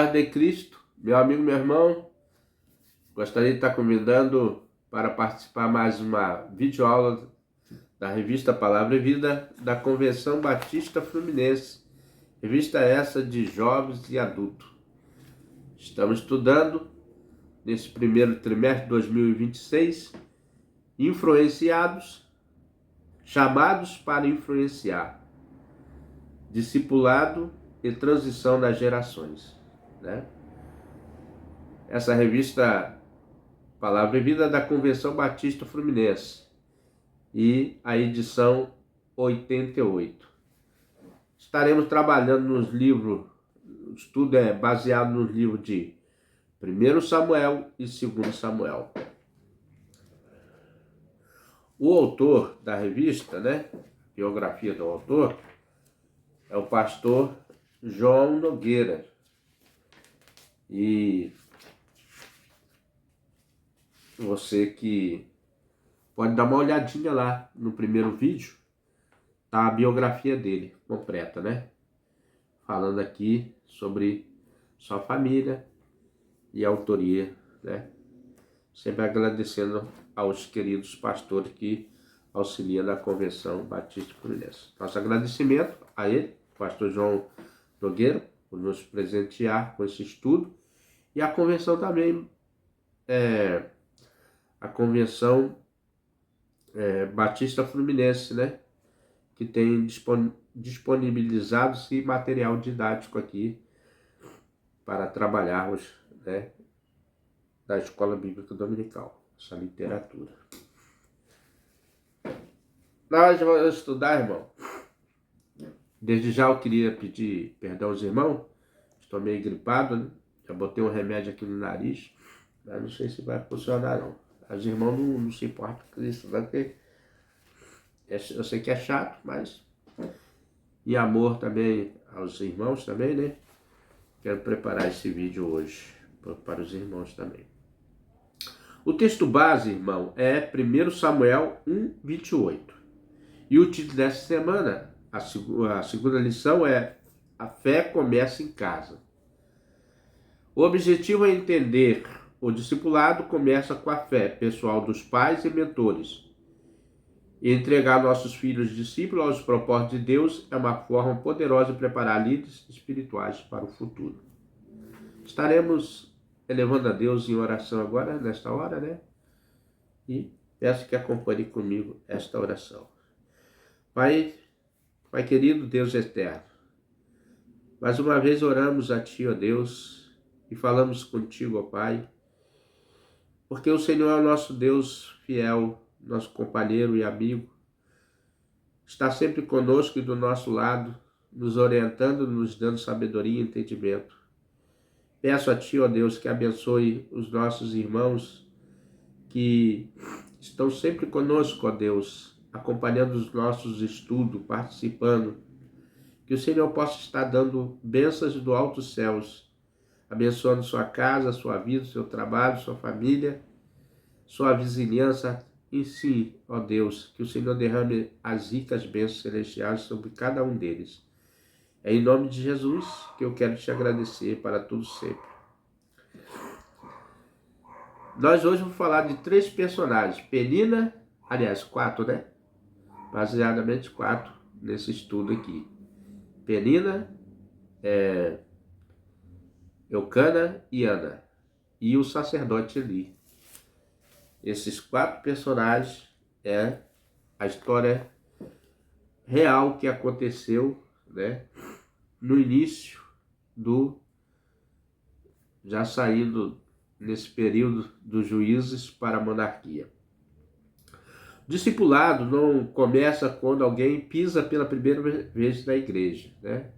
Paz de Cristo, meu amigo, meu irmão, gostaria de estar convidando para participar mais uma videoaula da revista Palavra e Vida da Convenção Batista Fluminense, revista essa de jovens e adultos. Estamos estudando nesse primeiro trimestre de 2026, influenciados, chamados para influenciar, discipulado e transição das gerações, né? Essa revista Palavra e Vida da Convenção Batista Fluminense e a edição 88. Estaremos trabalhando nos livros, o estudo é baseado nos livros de 1 Samuel e 2 Samuel. O autor da revista, né, biografia do autor, é o pastor João Nogueira. E você que pode dar uma olhadinha lá no primeiro vídeo, tá a biografia dele completa, né? Falando aqui sobre sua família e a autoria, né? Sempre agradecendo aos queridos pastores que auxiliam na Convenção Batista Fluminense. Nosso agradecimento a ele, pastor João Nogueira, por nos presentear com esse estudo, e a convenção também, a Convenção Batista Fluminense, né? Que tem disponibilizado esse material didático aqui para trabalharmos, né, da Escola Bíblica Dominical, essa literatura. Nós vamos estudar, irmão. Desde já eu queria pedir perdão aos irmãos, estou meio gripado, né? Já botei um remédio aqui no nariz, mas não sei se vai funcionar não. Os irmãos não se importam com isso, não, porque eu sei que é chato, mas e amor também aos irmãos também, né? Quero preparar esse vídeo hoje para os irmãos também. O texto base, irmão, é 1 Samuel 1:28. E o título dessa semana, a segunda lição é A Fé Começa em Casa. O objetivo é entender o discipulado começa com a fé pessoal dos pais e mentores. E entregar nossos filhos discípulos aos propósitos de Deus é uma forma poderosa de preparar líderes espirituais para o futuro. Estaremos elevando a Deus em oração agora, nesta hora, né? E peço que acompanhe comigo esta oração. Pai querido, Deus eterno, mais uma vez oramos a Ti, ó Deus, e falamos contigo, ó Pai, porque o Senhor é o nosso Deus fiel, nosso companheiro e amigo, está sempre conosco e do nosso lado, nos orientando, nos dando sabedoria e entendimento. Peço a Ti, ó Deus, que abençoe os nossos irmãos que estão sempre conosco, ó Deus, acompanhando os nossos estudos, participando. Que o Senhor possa estar dando bênçãos do altos céus, abençoando sua casa, sua vida, seu trabalho, sua família, sua vizinhança, e sim, ó Deus, que o Senhor derrame as ricas bênçãos celestiais sobre cada um deles. É em nome de Jesus que eu quero te agradecer para tudo sempre. Nós hoje vamos falar de 3 personagens. Penina, aliás, 4, né? Baseadamente 4 nesse estudo aqui. Penina, Eucana e Ana. E o sacerdote Eli. Esses 4 personagens é a história real que aconteceu, né, no início já saindo nesse período dos juízes para a monarquia. O discipulado não começa quando alguém pisa pela primeira vez na igreja, né?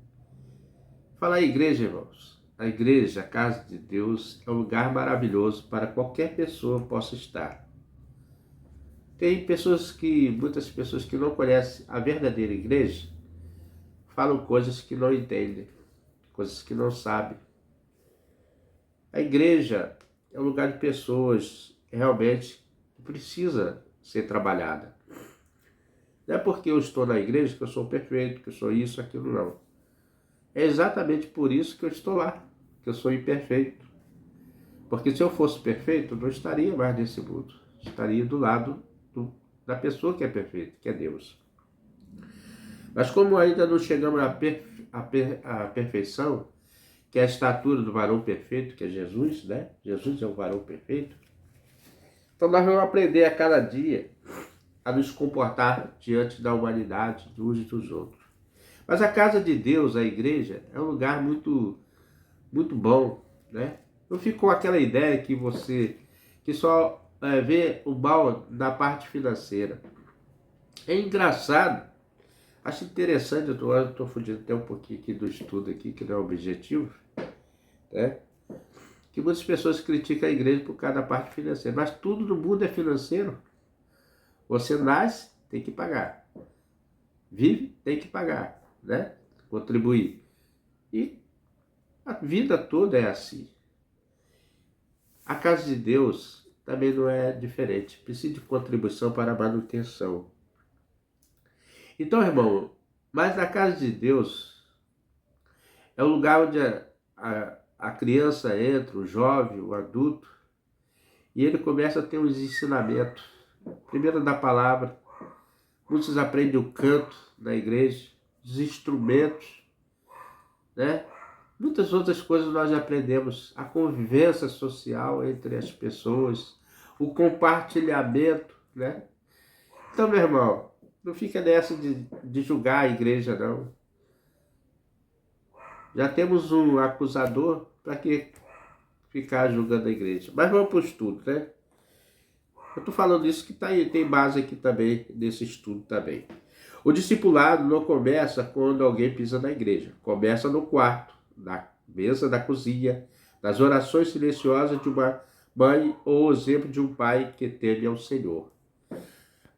Falar em igreja, irmãos. A igreja, a casa de Deus, é um lugar maravilhoso para qualquer pessoa possa estar. Tem muitas pessoas que não conhecem a verdadeira igreja, falam coisas que não entendem, coisas que não sabem. A igreja é um lugar de pessoas realmente que precisa ser trabalhada. Não é porque eu estou na igreja que eu sou perfeito, que eu sou isso, aquilo, não. É exatamente por isso que eu estou lá. que eu sou imperfeito. Porque se eu fosse perfeito, eu não estaria mais nesse mundo. Estaria do lado da pessoa que é perfeita, que é Deus. Mas como ainda não chegamos à perfeição, que é a estatura do varão perfeito, que é Jesus, né? Jesus é o varão perfeito. Então nós vamos aprender a cada dia a nos comportar diante da humanidade, uns e dos outros. Mas a casa de Deus, a igreja, é um lugar muito, muito bom, né? Não ficou aquela ideia que só vê o mal na parte financeira. É engraçado, acho interessante, eu estou fugindo até um pouquinho aqui do estudo aqui, que não é objetivo, né? Que muitas pessoas criticam a igreja por causa da parte financeira, mas tudo no mundo é financeiro. Você nasce, tem que pagar. Vive, tem que pagar, né? Contribuir. E a vida toda é assim. A casa de Deus também não é diferente. Precisa de contribuição para a manutenção. Então, irmão, mas a casa de Deus é o lugar onde a criança entra, o jovem, o adulto, e ele começa a ter uns ensinamentos. Primeiro da palavra, muitos aprendem o canto na igreja, os instrumentos, né? Muitas outras coisas nós aprendemos, a convivência social entre as pessoas, o compartilhamento, né? Então, meu irmão, não fica nessa de julgar a igreja, não. Já temos um acusador, para que ficar julgando a igreja? Mas vamos para o estudo, né? Eu estou falando isso que tem base aqui também, nesse estudo também. O discipulado não começa quando alguém pisa na igreja. Começa no quarto, na mesa da cozinha, nas orações silenciosas de uma mãe ou exemplo de um pai que teme ao Senhor.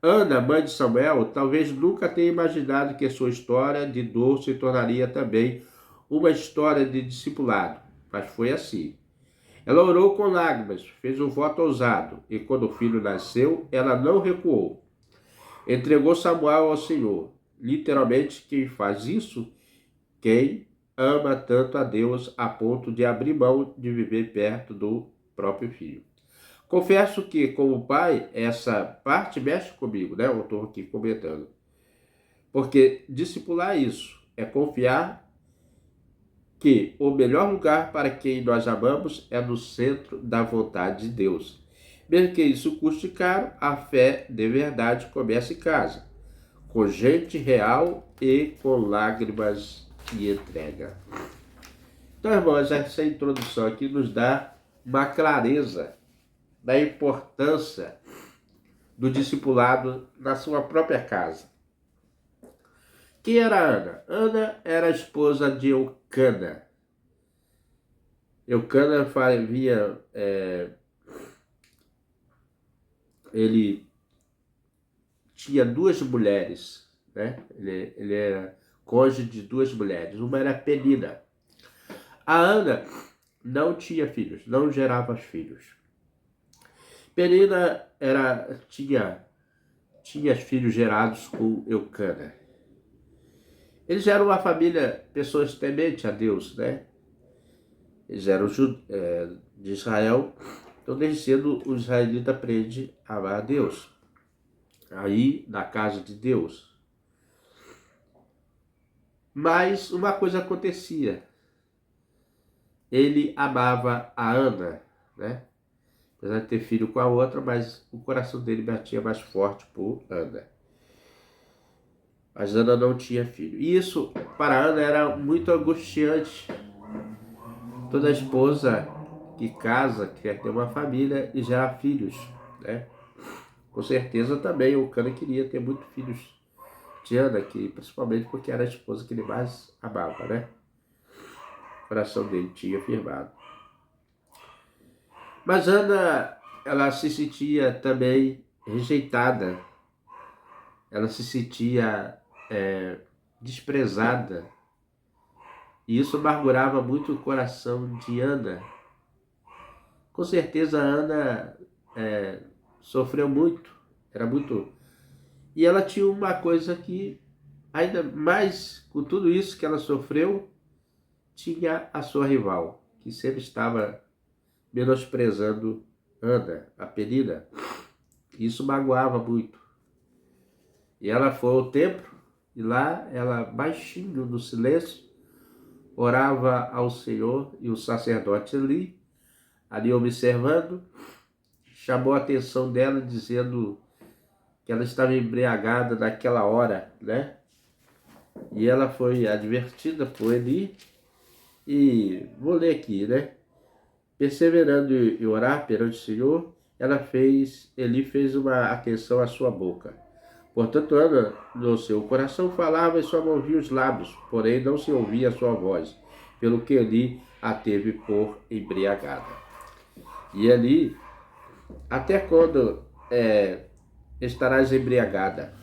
Ana, mãe de Samuel, talvez nunca tenha imaginado que sua história de dor se tornaria também uma história de discipulado, mas foi assim. Ela orou com lágrimas, fez um voto ousado, e quando o filho nasceu, ela não recuou. Entregou Samuel ao Senhor. Literalmente, quem faz isso, quem ama tanto a Deus a ponto de abrir mão de viver perto do próprio filho. Confesso que, como pai, essa parte mexe comigo, né? Eu estou aqui comentando. Porque discipular isso é confiar que o melhor lugar para quem nós amamos é no centro da vontade de Deus. Mesmo que isso custe caro, a fé de verdade começa em casa, com gente real e com lágrimas e entrega. Então, irmãos, essa introdução aqui nos dá uma clareza da importância do discipulado na sua própria casa. Quem era Ana? Ana era a esposa de Eucana. Eucana havia ele tinha duas mulheres, né? Ele era cônjuge de duas mulheres. Uma era Penina. A Ana não tinha filhos, não gerava filhos. Penina tinha filhos gerados com Eucana. Eles eram uma família, pessoas tementes a Deus, né? Eles eram de Israel, então desde cedo o israelita aprende a amar a Deus. Aí, na casa de Deus. Mas uma coisa acontecia. Ele amava a Ana, né? Apesar de ter filho com a outra, mas o coração dele batia mais forte por Ana. Mas Ana não tinha filho. E isso, para Ana, era muito angustiante. Toda esposa que casa quer ter uma família e gerar filhos, né? Com certeza também o Cana queria ter muitos filhos de Ana, principalmente porque era a esposa que ele mais amava, né? O coração dele tinha firmado. Mas Ana, ela se sentia também rejeitada. Ela se sentia desprezada. E isso amargurava muito o coração de Ana. Com certeza Ana sofreu muito. Era muito... E ela tinha uma coisa que, ainda mais com tudo isso que ela sofreu, tinha a sua rival, que sempre estava menosprezando Ana, a Penina. Isso magoava muito. E ela foi ao templo, e lá ela, baixinho, no silêncio, orava ao Senhor, e o sacerdote ali observando, chamou a atenção dela, dizendo que ela estava embriagada naquela hora, né? E ela foi advertida por Eli, e vou ler aqui, né? Perseverando em orar perante o Senhor, Eli fez uma atenção à sua boca. Portanto, Ana, no seu coração, falava e só movia os lábios, porém não se ouvia a sua voz, pelo que Eli a teve por embriagada. E Eli, até quando estarás embriagada?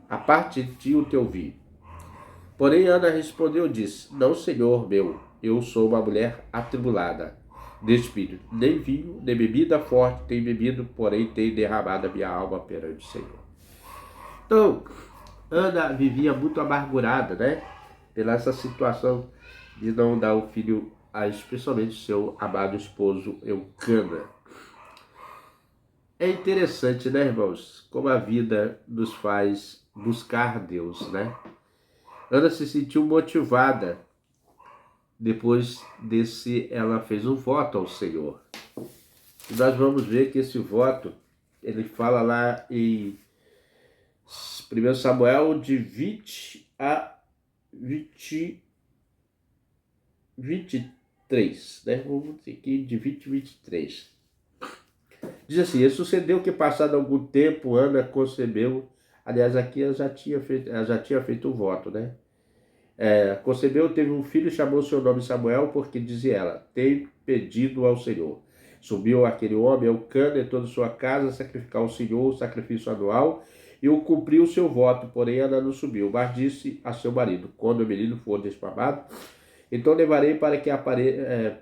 Aparte de ti o teu vinho. Porém, Ana respondeu e disse: Não, Senhor meu, eu sou uma mulher atribulada de espírito. Nem vinho, nem bebida forte tenho bebido, porém tenho derramado a minha alma perante o Senhor. Então, Ana vivia muito amargurada, né? Pela essa situação de não dar o filho a especialmente seu amado esposo Eucana. É interessante, né, irmãos? Como a vida nos faz buscar Deus, né? Ana se sentiu motivada. Depois desse, ela fez um voto ao Senhor. E nós vamos ver que esse voto, ele fala lá em 1 Samuel de 20 a 23, né? Vamos dizer aqui de 20 a 23. Diz assim: e sucedeu que, passado algum tempo, Ana concebeu. Aliás, aqui ela já tinha feito o voto, né? Concebeu, teve um filho, chamou seu nome Samuel, porque dizia ela: tenho pedido ao Senhor. Subiu aquele homem, Eucana, e toda a sua casa, sacrificar ao Senhor o sacrifício anual, e o cumpriu o seu voto, porém ela não subiu. Mas disse a seu marido: quando o menino for desmamado, então levarei para que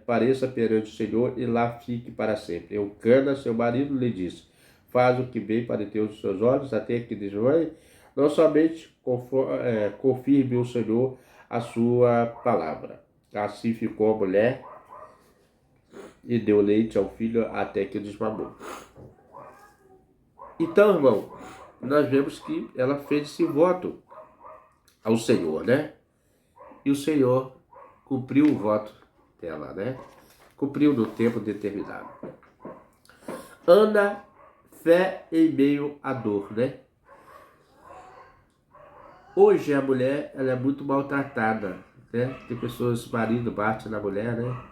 pareça perante o Senhor, e lá fique para sempre. Eucana, seu marido, lhe disse: faz o que bem para ter os seus olhos, até que desmame. Não somente confirme o Senhor a sua palavra. Assim ficou a mulher e deu leite ao filho até que desmamou. Então, irmão, nós vemos que ela fez esse voto ao Senhor, né? E o Senhor cumpriu o voto dela, né? Cumpriu no tempo determinado. Ana, fé em meio à dor, né? Hoje a mulher, ela é muito maltratada, né? Tem pessoas, marido bate na mulher, né?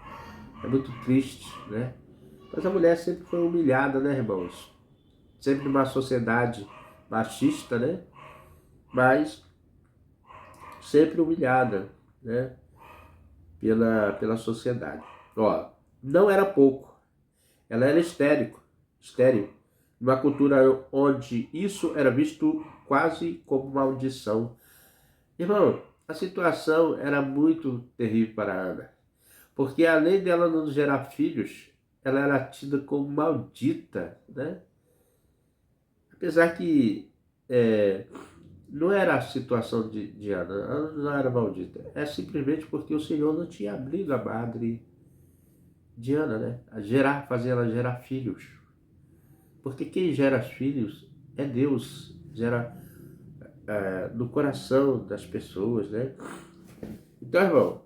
É muito triste, né? Mas a mulher sempre foi humilhada, né, irmãos? Sempre numa sociedade machista, né? Mas sempre humilhada, né? Pela sociedade. Ó, não era pouco. Ela era estéril. Numa cultura onde isso era visto quase como maldição. Irmão, a situação era muito terrível para Ana. Porque além dela não gerar filhos, ela era tida como maldita, né? Apesar que não era a situação de Ana. Ana não era maldita. É simplesmente porque o Senhor não tinha abrido a madre de Ana, né? Fazer ela gerar filhos. Porque quem gera filhos é Deus. Gera no coração das pessoas, né? Então, irmão,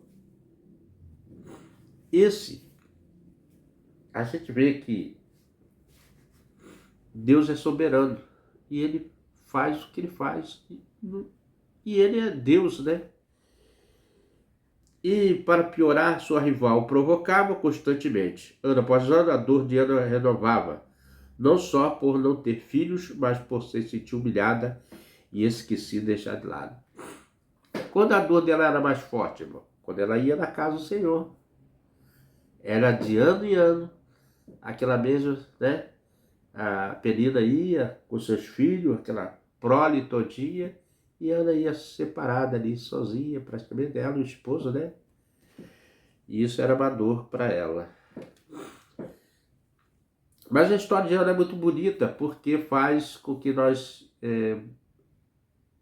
a gente vê que Deus é soberano e Ele faz o que Ele faz e Ele é Deus, né? E para piorar, sua rival provocava constantemente. Ano após ano, a dor de Ana renovava, não só por não ter filhos, mas por se sentir humilhada e esquecida, deixada de lado. Quando a dor dela era mais forte, irmão, quando ela ia na casa do Senhor, era de ano em ano, aquela mesma, né? A Penina ia com seus filhos, aquela prole todinha, e Ana ia separada ali, sozinha, praticamente dela, o esposo, né? E isso era uma dor para ela. Mas a história de Ana é muito bonita, porque faz com que nós...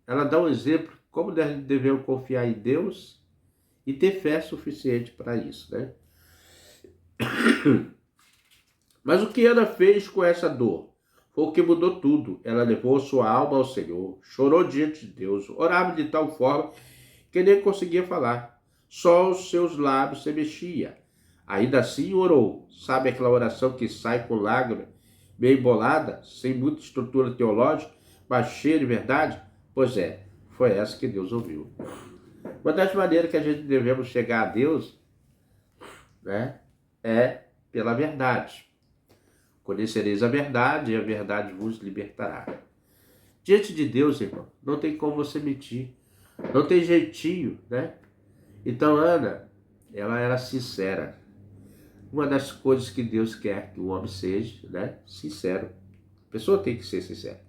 ela dá um exemplo como devemos confiar em Deus e ter fé suficiente para isso, né? Mas o que Ana fez com essa dor? Foi o que mudou tudo. Ela levou sua alma ao Senhor, chorou diante de Deus, orava de tal forma que nem conseguia falar. Só os seus lábios se mexiam. Ainda assim orou. Sabe aquela oração que sai com lágrima, meio embolada, sem muita estrutura teológica, mas cheia de verdade? Pois é, foi essa que Deus ouviu. Uma das maneiras que a gente devemos chegar a Deus, né, é pela verdade. Conhecereis a verdade e a verdade vos libertará. Diante de Deus, irmão, não tem como você mentir. Não tem jeitinho, né? Então, Ana, ela era sincera. Uma das coisas que Deus quer que o homem seja, né? Sincero. A pessoa tem que ser sincera.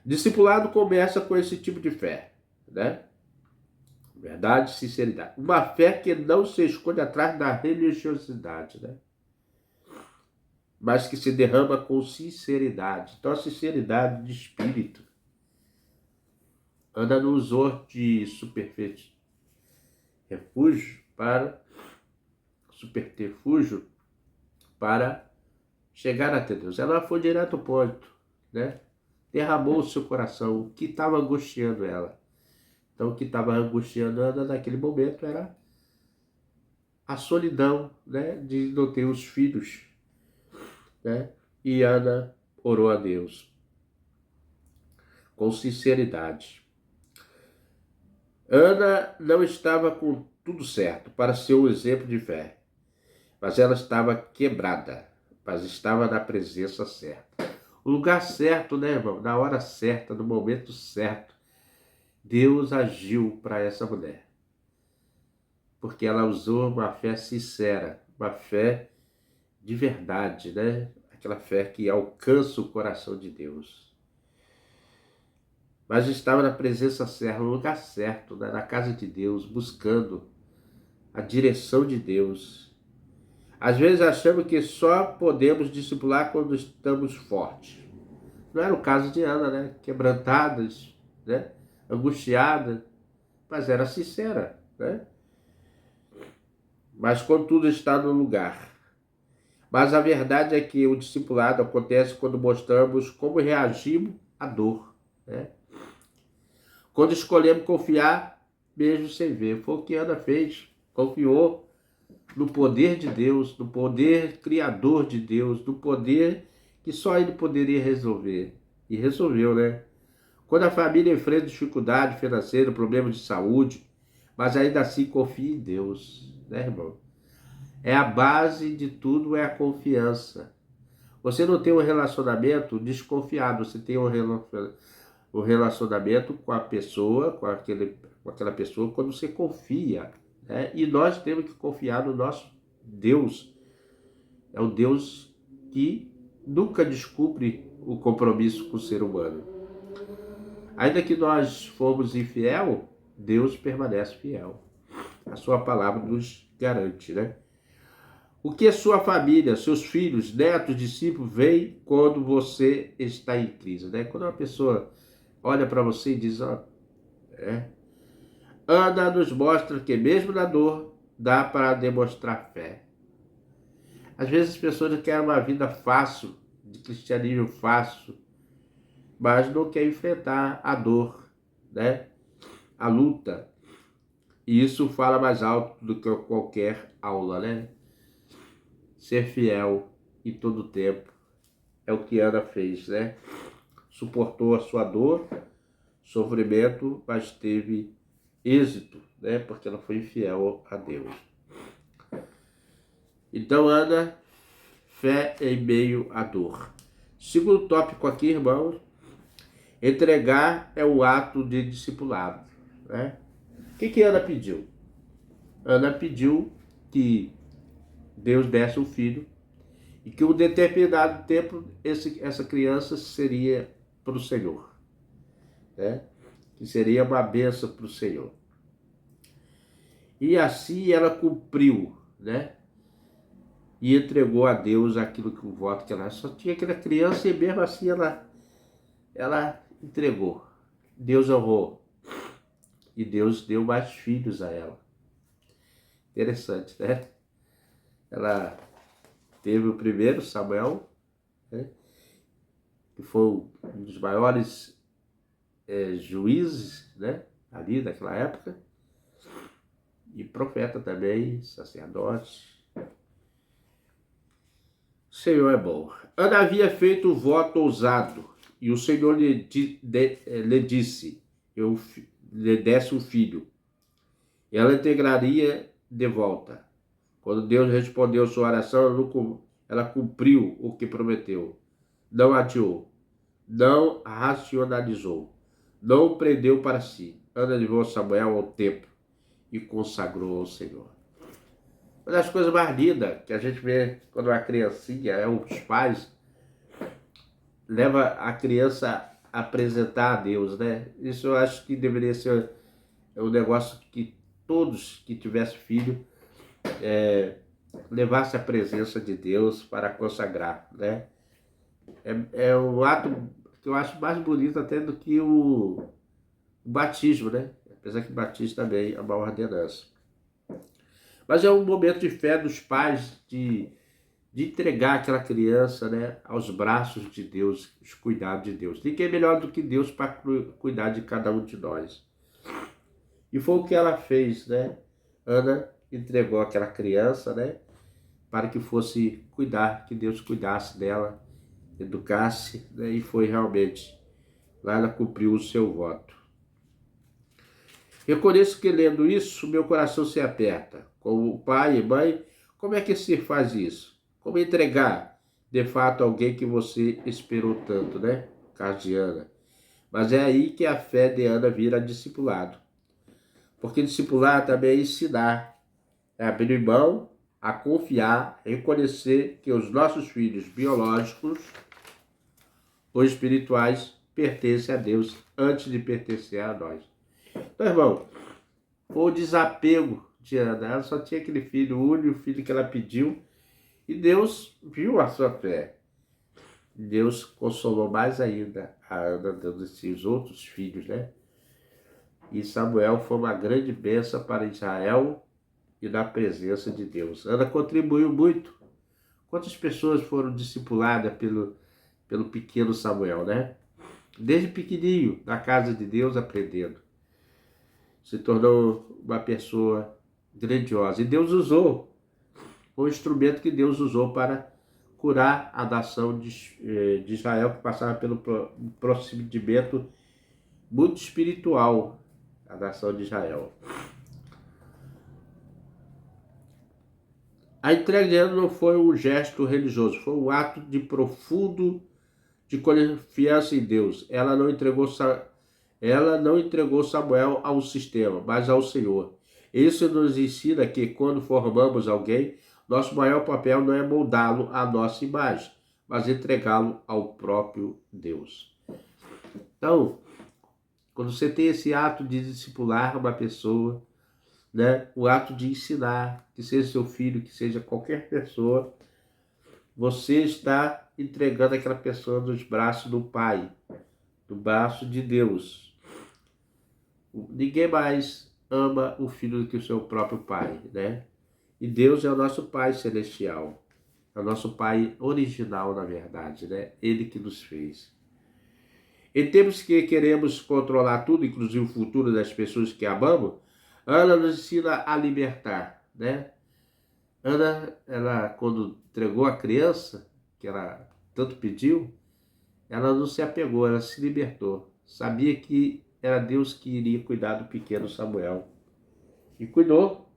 Discipulado começa com esse tipo de fé, né? Verdade e sinceridade. Uma fé que não se esconde atrás da religiosidade, né? Mas que se derrama com sinceridade. Então, a sinceridade de espírito. Ana não usou de superfície. Superterfúgio para chegar até Deus. Ela foi direto ao ponto, né? Derramou o seu coração, o que estava angustiando ela. Então, o que estava angustiando Ana naquele momento era a solidão, né? De não ter os filhos, né? E Ana orou a Deus com sinceridade. Ana não estava com tudo certo para ser um exemplo de fé, mas ela estava quebrada, mas estava na presença certa. O lugar certo, né, irmão? Na hora certa, no momento certo, Deus agiu para essa mulher. Porque ela usou uma fé sincera, uma fé de verdade, né? Aquela fé que alcança o coração de Deus. Mas estava na presença certa, no lugar certo, né? Na casa de Deus, buscando a direção de Deus. Às vezes achamos que só podemos discipular quando estamos fortes. Não era o caso de Ana, né? Quebrantadas, né? Angustiada, mas era sincera, né? Mas quando tudo está no lugar. Mas a verdade é que o discipulado acontece quando mostramos como reagimos à dor, né? Quando escolhemos confiar, mesmo sem ver. Foi o que Ana fez. Confiou no poder de Deus, no poder criador de Deus, no poder que só Ele poderia resolver. E resolveu, né? Quando a família enfrenta dificuldade financeira, problemas de saúde, mas ainda assim confia em Deus, né, irmão? É a base de tudo, é a confiança. Você não tem um relacionamento desconfiado, você tem um relacionamento com a pessoa, com aquela pessoa, quando você confia, né? E nós temos que confiar no nosso Deus. É o Deus que nunca descumpre o compromisso com o ser humano. Ainda que nós formos infiel, Deus permanece fiel. A sua palavra nos garante, né? O que a sua família, seus filhos, netos, discípulos veem quando você está em crise, né? Quando uma pessoa olha para você e diz, ó, Ana nos mostra que mesmo na dor dá para demonstrar fé. Às vezes as pessoas querem uma vida fácil, de cristianismo fácil, mas não quer enfrentar a dor, né? A luta. E isso fala mais alto do que qualquer aula, né? Ser fiel em todo o tempo. É o que Ana fez, né? Suportou a sua dor, sofrimento, mas teve êxito, né? Porque ela foi fiel a Deus. Então, Ana, fé em meio à dor. Segundo tópico aqui, irmãos, entregar é o ato de discipulado, né? O que Ana pediu? Ana pediu que Deus desse um filho e que um determinado tempo essa criança seria para o Senhor, né? Que seria uma bênção para o Senhor. E assim ela cumpriu, né? E entregou a Deus aquilo que o voto que ela só tinha aquela criança e mesmo assim ela entregou. Deus honrou. E Deus deu mais filhos a ela. Interessante, né? Ela teve o primeiro Samuel, né, que foi um dos maiores juízes, né, ali daquela época, e profeta também, sacerdote. O Senhor é bom. Ana havia feito um voto ousado, e o Senhor lhe disse, eu lhe desse um filho. Ela integraria de volta. Quando Deus respondeu sua oração, ela cumpriu o que prometeu. Não adiou, não racionalizou, não o prendeu para si. Ana levou Samuel ao templo e consagrou ao Senhor. Uma das coisas mais lindas que a gente vê quando uma criancinha, os pais levam a criança a apresentar a Deus, né? Isso eu acho que deveria ser um negócio que todos que tivessem filho levasse a presença de Deus para consagrar, né? É um ato que eu acho mais bonito até do que o batismo, né? Apesar que o batismo também é uma ordenança. Mas é um momento de fé dos pais de entregar aquela criança, né, aos braços de Deus, os cuidados de Deus. Ninguém é melhor do que Deus para cuidar de cada um de nós. E foi o que ela fez, né? Ana entregou aquela criança, né, para que fosse cuidar, que Deus cuidasse dela, educasse, né, e foi realmente. Lá ela cumpriu o seu voto. Reconheço que lendo isso, meu coração se aperta. Como pai e mãe, como é que se faz isso? Como entregar, de fato, alguém que você esperou tanto, né? Caso de Ana. Mas é aí que a fé de Ana vira discipulado. Porque discipular também é ensinar, é abrir mão, a confiar, reconhecer que os nossos filhos biológicos ou espirituais pertencem a Deus antes de pertencer a nós. Então, irmão, foi o desapego de Ana. Ela só tinha aquele filho, o único filho que ela pediu, e Deus viu a sua fé. Deus consolou mais ainda a Ana dando esses outros filhos, né? E Samuel foi uma grande bênção para Israel e na presença de Deus. Ana contribuiu muito. Quantas pessoas foram discipuladas pelo pequeno Samuel, né? Desde pequenininho, na casa de Deus, aprendendo. Se tornou uma pessoa grandiosa. E Deus usou, foi um instrumento que Deus usou para curar a nação de Israel, que passava pelo procedimento muito espiritual, a nação de Israel. A entrega de Ana não foi um gesto religioso, foi um ato de profundo de confiança em Deus. Ela não entregou Samuel ao sistema, mas ao Senhor. Isso nos ensina que quando formamos alguém, nosso maior papel não é moldá-lo à nossa imagem, mas entregá-lo ao próprio Deus. Então, quando você tem esse ato de discipular uma pessoa, né, o ato de ensinar, que seja seu filho, que seja qualquer pessoa, você está entregando aquela pessoa nos braços do Pai, no braço de Deus. Ninguém mais ama o filho do que o seu próprio pai, né? E Deus é o nosso Pai celestial. É o nosso Pai original, na verdade, né? Ele que nos fez. Em tempos que queremos controlar tudo, inclusive o futuro das pessoas que amamos, Ana nos ensina a libertar, né? Ana, ela, quando entregou a criança, que ela tanto pediu, ela não se apegou, ela se libertou. Sabia que era Deus que iria cuidar do pequeno Samuel. E cuidou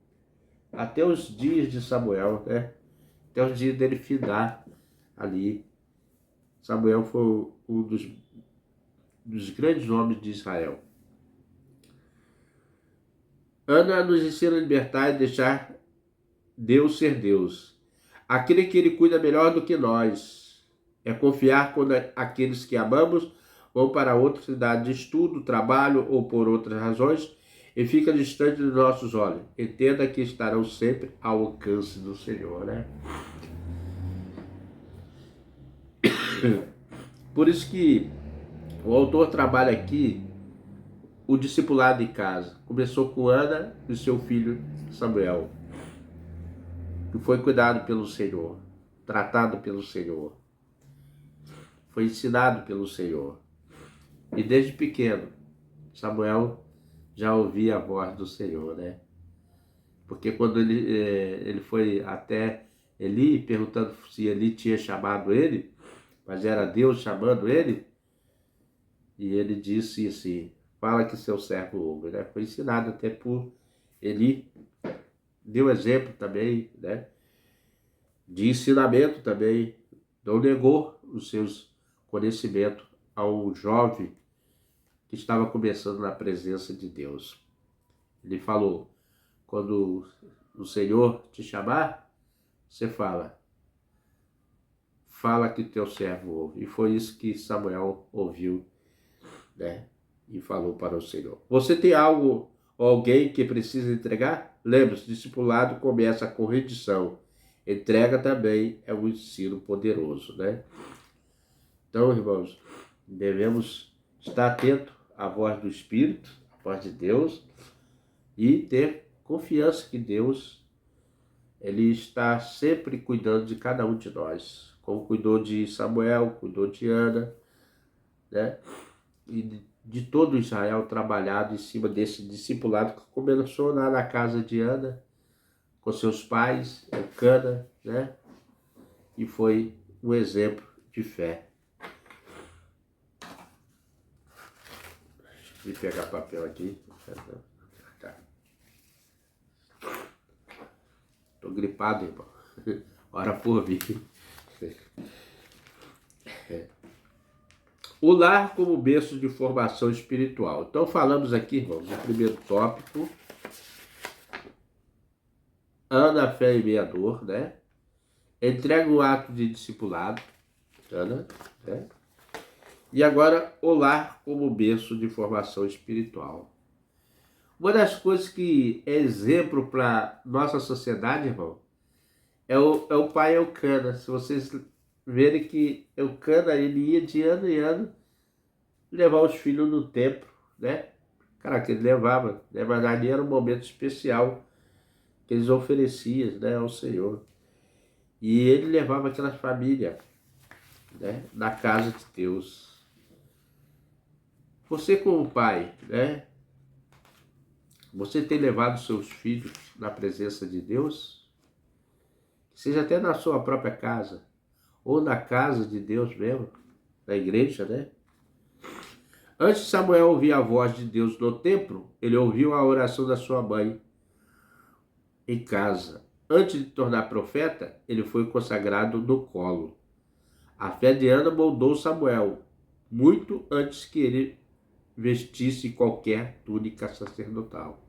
até os dias de Samuel, né? Até os dias dele findar ali. Samuel foi um dos grandes homens de Israel. Ana nos ensina a libertar e deixar Deus ser Deus. Aquele que ele cuida melhor do que nós. É confiar quando aqueles que amamos vão para outra cidade de estudo, trabalho ou por outras razões e fica distante dos nossos olhos. Entenda que estarão sempre ao alcance do Senhor, né? Por isso que o autor trabalha aqui o discipulado em casa. Começou com Ana e seu filho Samuel, que foi cuidado pelo Senhor. tratado pelo Senhor, foi ensinado pelo Senhor. E desde pequeno, Samuel já ouvia a voz do Senhor, né? Porque quando ele foi até Eli, perguntando se Eli tinha chamado ele, mas era Deus chamando ele, e ele disse assim, fala que seu servo ouve, né? Foi ensinado até por Eli, deu exemplo também, né? De ensinamento também, não negou os seus conhecimentos ao jovem que estava começando na presença de Deus. Ele falou, quando o Senhor te chamar, você fala que teu servo ouve. E foi isso que Samuel ouviu, né? E falou para o Senhor. Você tem algo ou alguém que precisa entregar? Lembre-se, discipulado começa com rendição. Entrega também é um ensino poderoso, né? Então, irmãos, devemos estar atentos à voz do Espírito, à voz de Deus, e ter confiança que Deus, Ele está sempre cuidando de cada um de nós, como cuidou de Samuel, cuidou de Ana, né? E de todo Israel trabalhado em cima desse discipulado que começou lá na casa de Ana, com seus pais, Elcana, né? E foi um exemplo de fé. Deixa eu pegar papel aqui. Tô gripado, irmão. Ora por mim. O lar como berço de formação espiritual. Então falamos aqui, irmãos, no primeiro tópico, Ana, fé e meia dor, né? Entrega o ato de discipulado, Ana, né? E agora, o lar como berço de formação espiritual. Uma das coisas que é exemplo para nossa sociedade, irmão, é o pai Elcana. Se vocês verem que Elcana, ele ia de ano em ano levar os filhos no templo, né? Cara, que ele levava, né? Mas ali era um momento especial que eles ofereciam, né, ao Senhor. E ele levava aquelas famílias, né, na casa de Deus. Você como pai, né? Você tem levado seus filhos na presença de Deus? Seja até na sua própria casa, ou na casa de Deus mesmo, na igreja, né? Antes de Samuel ouvir a voz de Deus no templo, ele ouviu a oração da sua mãe em casa. Antes de tornar profeta, ele foi consagrado no colo. A fé de Ana moldou Samuel, muito antes que ele vestisse qualquer túnica sacerdotal.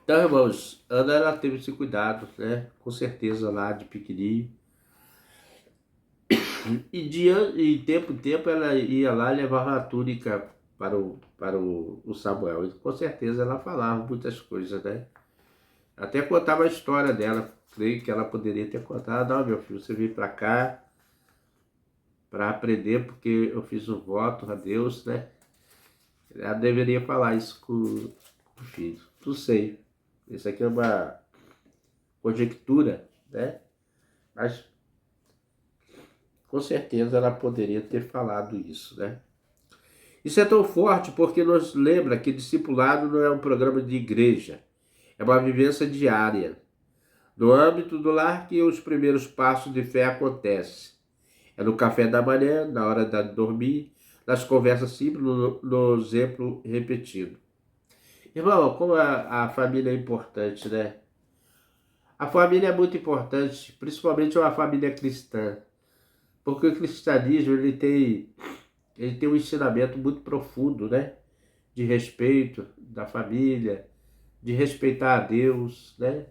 Então, irmãos, Ana, ela teve esse cuidado, né? Com certeza lá de pequenininho. E de tempo em tempo ela ia lá e levava a túnica para o Samuel. E com certeza ela falava muitas coisas, né? Até contava a história dela. Creio que ela poderia ter contado. Não, meu filho, você veio para cá para aprender porque eu fiz um voto a Deus, né? Ela deveria falar isso com o filho. Não sei. Isso aqui é uma conjectura, né? Mas com certeza ela poderia ter falado isso, né? Isso é tão forte porque nos lembra que discipulado não é um programa de igreja, é uma vivência diária. No âmbito do lar que os primeiros passos de fé acontecem. É no café da manhã, na hora de dormir, nas conversas simples, no exemplo repetido. Irmão, como a família é importante, né? A família é muito importante, principalmente uma família cristã. Porque o cristianismo ele tem um ensinamento muito profundo, né? De respeito da família, de respeitar a Deus, né?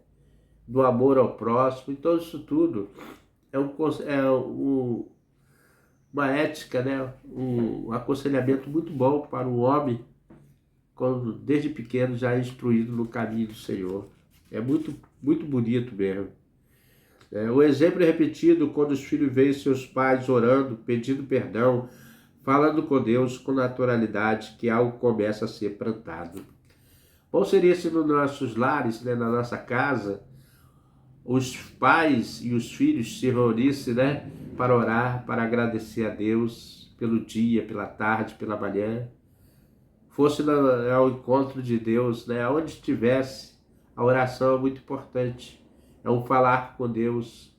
Do amor ao próximo. Então isso tudo uma ética, né? Um aconselhamento muito bom para o homem, quando desde pequeno já é instruído no caminho do Senhor. É muito, muito bonito mesmo. O exemplo é repetido quando os filhos veem seus pais orando, pedindo perdão, falando com Deus com naturalidade, que algo começa a ser plantado. Bom seria se nos nossos lares, né, na nossa casa, os pais e os filhos se reunissem, né, para orar, para agradecer a Deus pelo dia, pela tarde, pela manhã, fosse ao encontro de Deus, né, onde estivesse. A oração é muito importante, é um falar com Deus,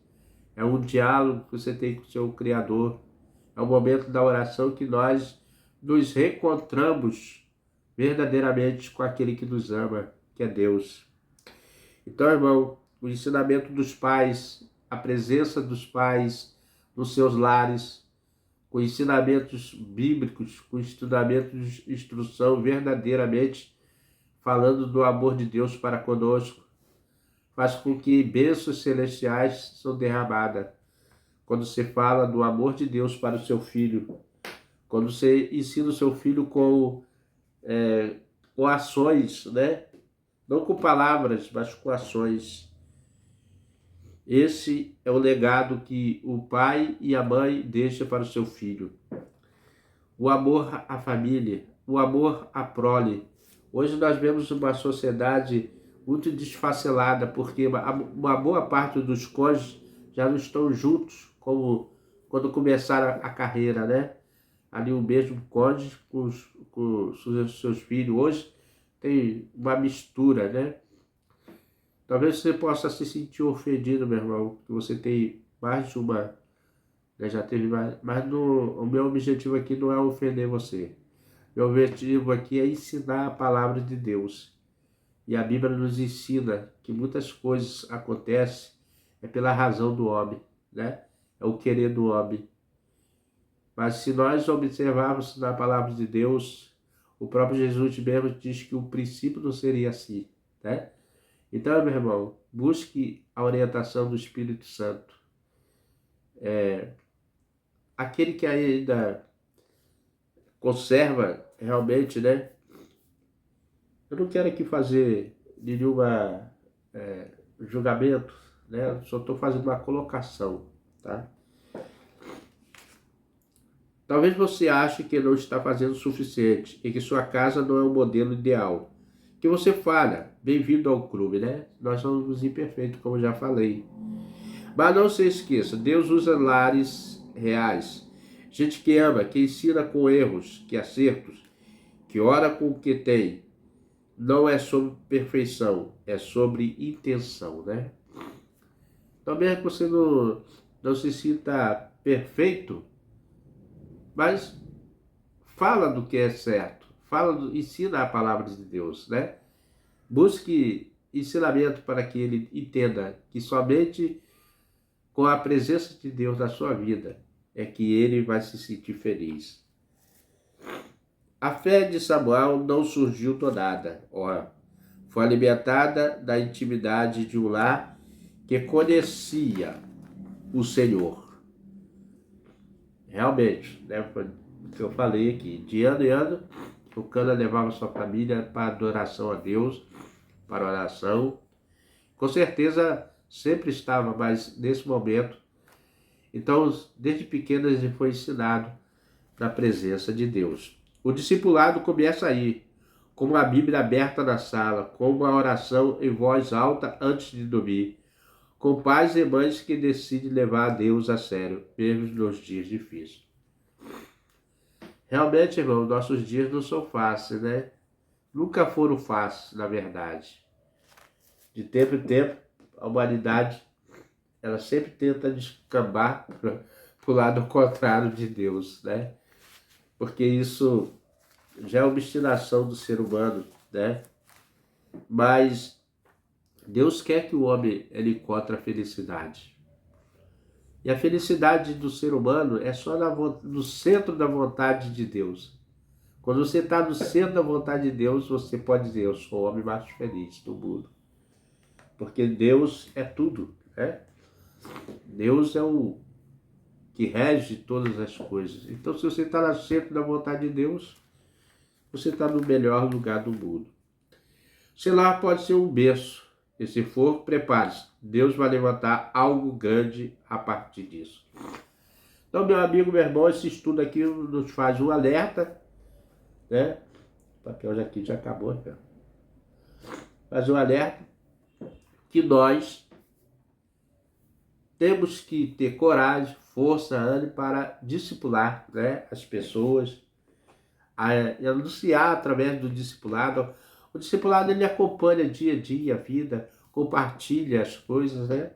é um diálogo que você tem com o seu Criador, é o momento da oração que nós nos reencontramos verdadeiramente com aquele que nos ama, que é Deus. Então, irmão, o ensinamento dos pais, a presença dos pais nos seus lares, com ensinamentos bíblicos, com ensinamentos de instrução verdadeiramente, falando do amor de Deus para conosco, faz com que bênçãos celestiais são derramadas. Quando você fala do amor de Deus para o seu filho, quando você ensina o seu filho com ações, né? Não com palavras, mas com ações. Esse é o legado que o pai e a mãe deixam para o seu filho. O amor à família, o amor à prole. Hoje nós vemos uma sociedade muito desfacelada, porque uma boa parte dos cônjuges já não estão juntos, como quando começaram a carreira, né? Ali o mesmo cônjuge com os seus filhos. Hoje tem uma mistura, né? Talvez você possa se sentir ofendido, meu irmão, que você tem mais de uma, né, já teve mais, mas o meu objetivo aqui não é ofender você. Meu objetivo aqui é ensinar a palavra de Deus. E a Bíblia nos ensina que muitas coisas acontecem pela razão do homem, né? É o querer do homem. Mas se nós observarmos na palavra de Deus, o próprio Jesus mesmo diz que o princípio não seria assim, né? Então, meu irmão, busque a orientação do Espírito Santo. Aquele que ainda conserva realmente, né? Eu não quero aqui fazer nenhum julgamento, né? Só estou fazendo uma colocação, tá? Talvez você ache que não está fazendo o suficiente e que sua casa não é o modelo ideal. Que você falha, bem-vindo ao clube, né? Nós somos imperfeitos, como já falei. Mas não se esqueça, Deus usa lares reais. Gente que ama, que ensina com erros, que acertos, que ora com o que tem. Não é sobre perfeição, é sobre intenção, né? Talvez você não se sinta perfeito, mas fala do que é certo, ensina a palavra de Deus, né? Busque ensinamento para que ele entenda que somente com a presença de Deus na sua vida é que ele vai se sentir feliz. A fé de Samuel não surgiu do nada, foi alimentada da intimidade de um lar que conhecia o Senhor. Realmente, né? Foi o que eu falei aqui. De ano em ano, o Cana levava sua família para adoração a Deus, para oração. Com certeza sempre estava, mas nesse momento. Então, desde pequeno ele foi ensinado na presença de Deus. O discipulado começa aí, com uma Bíblia aberta na sala, com uma oração em voz alta antes de dormir, com pais e mães que decidem levar a Deus a sério, mesmo nos dias difíceis. Realmente, irmão, nossos dias não são fáceis, né? Nunca foram fáceis, na verdade. De tempo em tempo, a humanidade, ela sempre tenta descambar para o lado contrário de Deus, né? Porque isso já é uma obstinação do ser humano, né? Mas Deus quer que o homem ele encontre a felicidade. E a felicidade do ser humano é só no centro da vontade de Deus. Quando você está no centro da vontade de Deus, você pode dizer, eu sou o homem mais feliz do mundo. Porque Deus é tudo, né? Deus é o que rege todas as coisas. Então, se você está no centro da vontade de Deus, você está no melhor lugar do mundo. Sei lá, pode ser um berço. E se for, prepare-se. Deus vai levantar algo grande a partir disso. Então, meu amigo, meu irmão, esse estudo aqui nos faz um alerta, né? O papel aqui já acabou, né? Faz um alerta que nós temos que ter coragem, força, ânimo para discipular, né, as pessoas, anunciar através do discipulado. O discipulado ele acompanha dia a dia a vida, compartilha as coisas, né?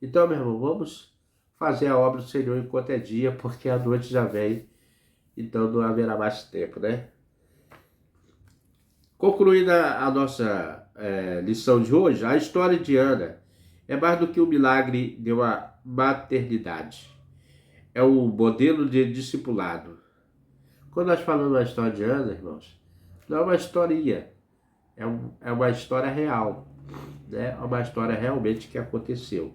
Então, meu irmão, vamos fazer a obra do Senhor enquanto é dia, porque a noite já vem, então não haverá mais tempo, né? Concluída a nossa lição de hoje, a história de Ana é mais do que um milagre de uma maternidade. É um modelo de discipulado. Quando nós falamos da história de Ana, irmãos, não é uma historinha, é uma história real, né? É uma história realmente que aconteceu.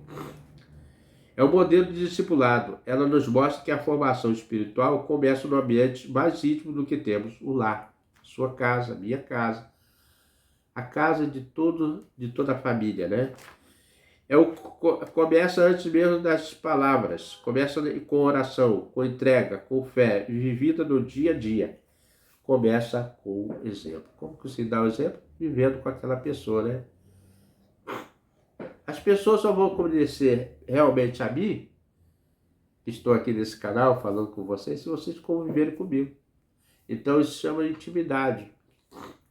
É um modelo de discipulado. Ela nos mostra que a formação espiritual começa no ambiente mais íntimo do que temos, o lar, sua casa, minha casa, a casa de toda a família, né? Começa antes mesmo das palavras, começa com oração, com entrega, com fé, vivida no dia a dia. Começa com o exemplo. Como que se dá o exemplo? Vivendo com aquela pessoa, né? As pessoas só vão conhecer realmente a mim, que estou aqui nesse canal falando com vocês, se vocês conviverem comigo. Então isso chama de intimidade.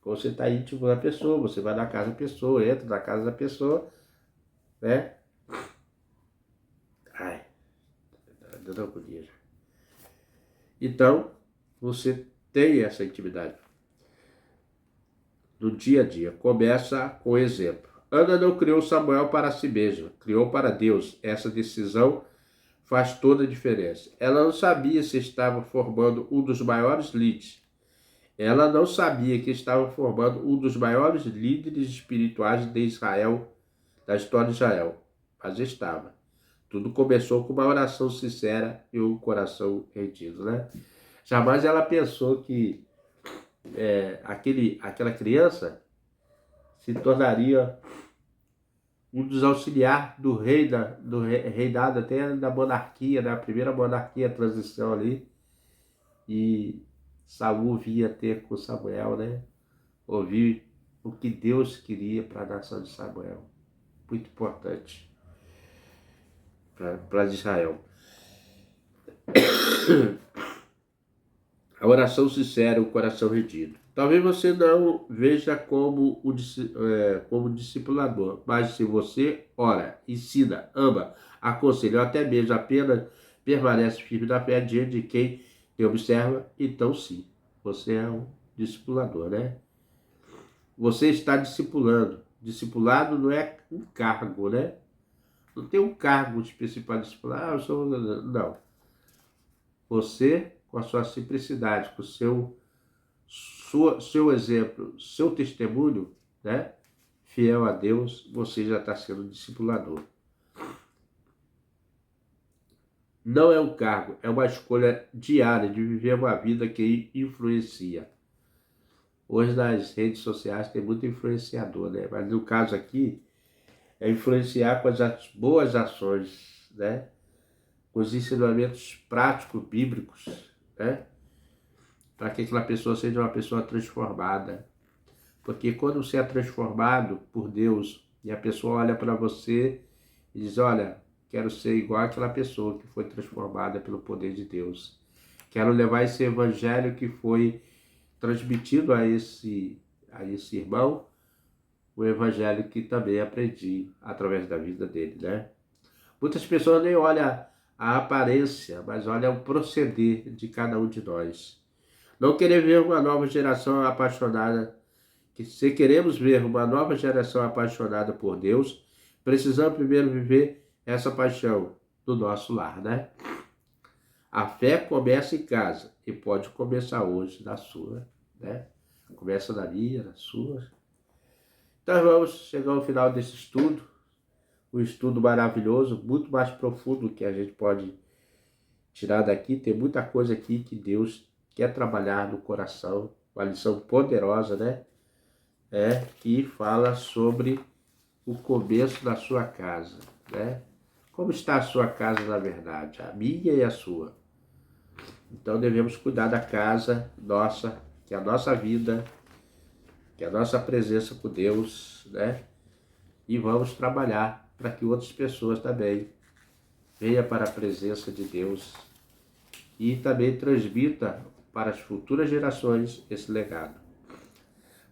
Quando você está íntimo da pessoa, você vai na casa da pessoa, entra na casa da pessoa, né? Ai, tá dando agonia. Então, você tem essa intimidade no dia a dia. Começa com exemplo. Ana não criou Samuel para si mesma, criou para Deus. Essa decisão faz toda a diferença. Ela não sabia se estava formando um dos maiores líderes. Ela não sabia que estava formando um dos maiores líderes espirituais de Israel, da história de Israel. Mas estava. Tudo começou com uma oração sincera e um coração rendido, né? Jamais ela pensou que aquela criança se tornaria um dos auxiliares do reinado até da monarquia, da primeira monarquia, a transição ali. E Saul vinha ter com Samuel, né? Ouvir o que Deus queria para a nação de Samuel. Muito importante para Israel. A oração sincera, o coração rendido. Talvez você não veja como discipulador, mas se você ora, ensina, ama, aconselha, ou até mesmo apenas permanece firme na fé diante de quem te observa, então sim, você é um discipulador, né? Você está discipulando. Discipulado não é um cargo, né? Não tem um cargo específico para discipular. Não. Você, com a sua simplicidade, com o seu exemplo, seu testemunho, né? Fiel a Deus, você já está sendo discipulador. Não é um cargo, é uma escolha diária de viver uma vida que influencia. Hoje nas redes sociais tem muito influenciador, né? Mas no caso aqui, é influenciar com as boas ações, né? Com os ensinamentos práticos, bíblicos, né? Para que aquela pessoa seja uma pessoa transformada. Porque quando você é transformado por Deus e a pessoa olha para você e diz, olha, quero ser igual àquela pessoa que foi transformada pelo poder de Deus. Quero levar esse evangelho que foi transmitido a esse irmão, o evangelho que também aprendi através da vida dele, né? Muitas pessoas nem olham a aparência, mas olham o proceder de cada um de nós. Não querer ver uma nova geração apaixonada, que se queremos ver uma nova geração apaixonada por Deus, precisamos primeiro viver essa paixão do nosso lar, né? A fé começa em casa e pode começar hoje na sua, né? Começa na minha, na sua. Então vamos chegar ao final desse estudo, um estudo maravilhoso, muito mais profundo que a gente pode tirar daqui. Tem muita coisa aqui que Deus quer trabalhar no coração, uma lição poderosa, né? Que fala sobre o começo da sua casa, né? Como está a sua casa na verdade? A minha e a sua. Então devemos cuidar da casa nossa, que é a nossa vida, que é a nossa presença com Deus, né? E vamos trabalhar para que outras pessoas também venha para a presença de Deus e também transmita para as futuras gerações esse legado.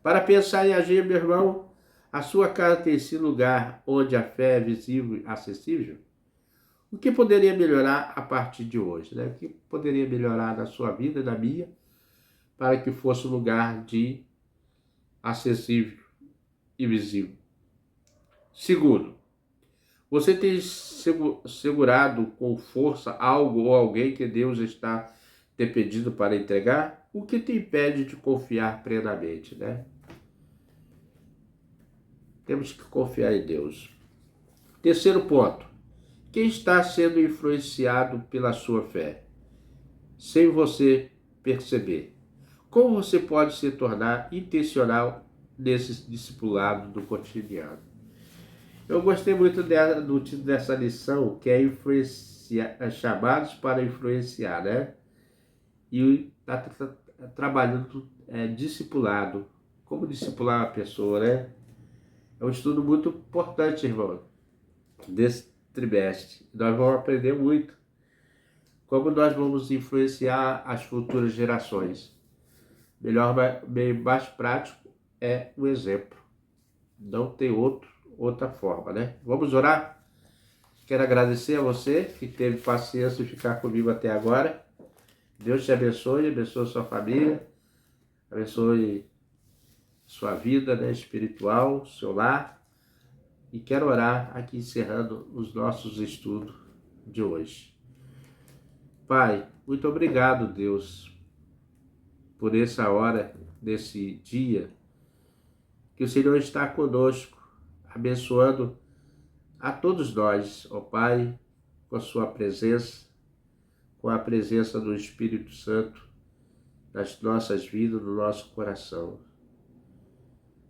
Para pensar e agir, meu irmão, a sua casa tem esse lugar onde a fé é visível e acessível? O que poderia melhorar a partir de hoje? Né? O que poderia melhorar na sua vida e na minha para que fosse um lugar de acessível e visível? Segundo, você tem segurado com força algo ou alguém que Deus está te pedindo para entregar? O que te impede de confiar plenamente, né? Temos que confiar em Deus. Terceiro ponto. Quem está sendo influenciado pela sua fé, sem você perceber? Como você pode se tornar intencional nesse discipulado do cotidiano? Eu gostei muito do título dessa lição, que é chamados para influenciar, né? E está trabalhando discipulado. Como discipular uma pessoa, né? É um estudo muito importante, irmão, desse trimestre. Nós vamos aprender muito como nós vamos influenciar as futuras gerações. Melhor, meio mais prático é o exemplo. Não tem outra forma, né? Vamos orar? Quero agradecer a você que teve paciência de ficar comigo até agora. Deus te abençoe sua família, abençoe sua vida, né, espiritual, seu lar. E quero orar aqui encerrando os nossos estudos de hoje. Pai, muito obrigado, Deus, por essa hora, desse dia, que o Senhor está conosco, abençoando a todos nós, ó Pai, com a sua presença, com a presença do Espírito Santo nas nossas vidas, no nosso coração.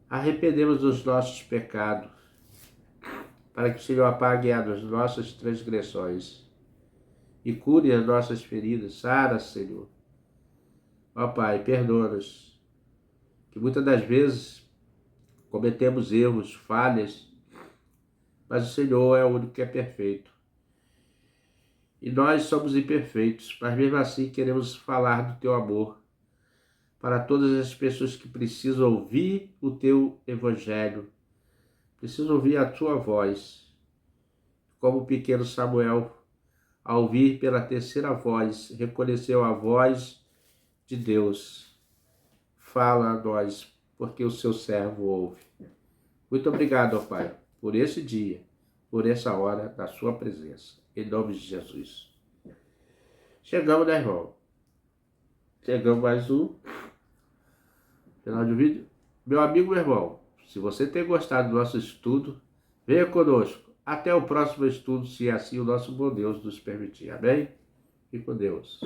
Arrependemos dos nossos pecados, para que o Senhor apague as nossas transgressões e cure as nossas feridas. Sara, Senhor. Ó Pai, perdoa-nos, que muitas das vezes cometemos erros, falhas, mas o Senhor é o único que é perfeito. E nós somos imperfeitos, mas mesmo assim queremos falar do Teu amor para todas as pessoas que precisam ouvir o Teu Evangelho, precisam ouvir a Tua voz, como o pequeno Samuel, ao ouvir pela terceira voz, reconheceu a voz de Deus. Fala a nós, porque o Seu servo ouve. Muito obrigado, ó Pai, por esse dia, por essa hora da Sua presença. Em nome de Jesus. Chegamos, né, irmão? Chegamos mais um final de vídeo. Meu amigo, meu irmão, se você tem gostado do nosso estudo, venha conosco. Até o próximo estudo, se assim o nosso bom Deus nos permitir. Amém? Fique com Deus.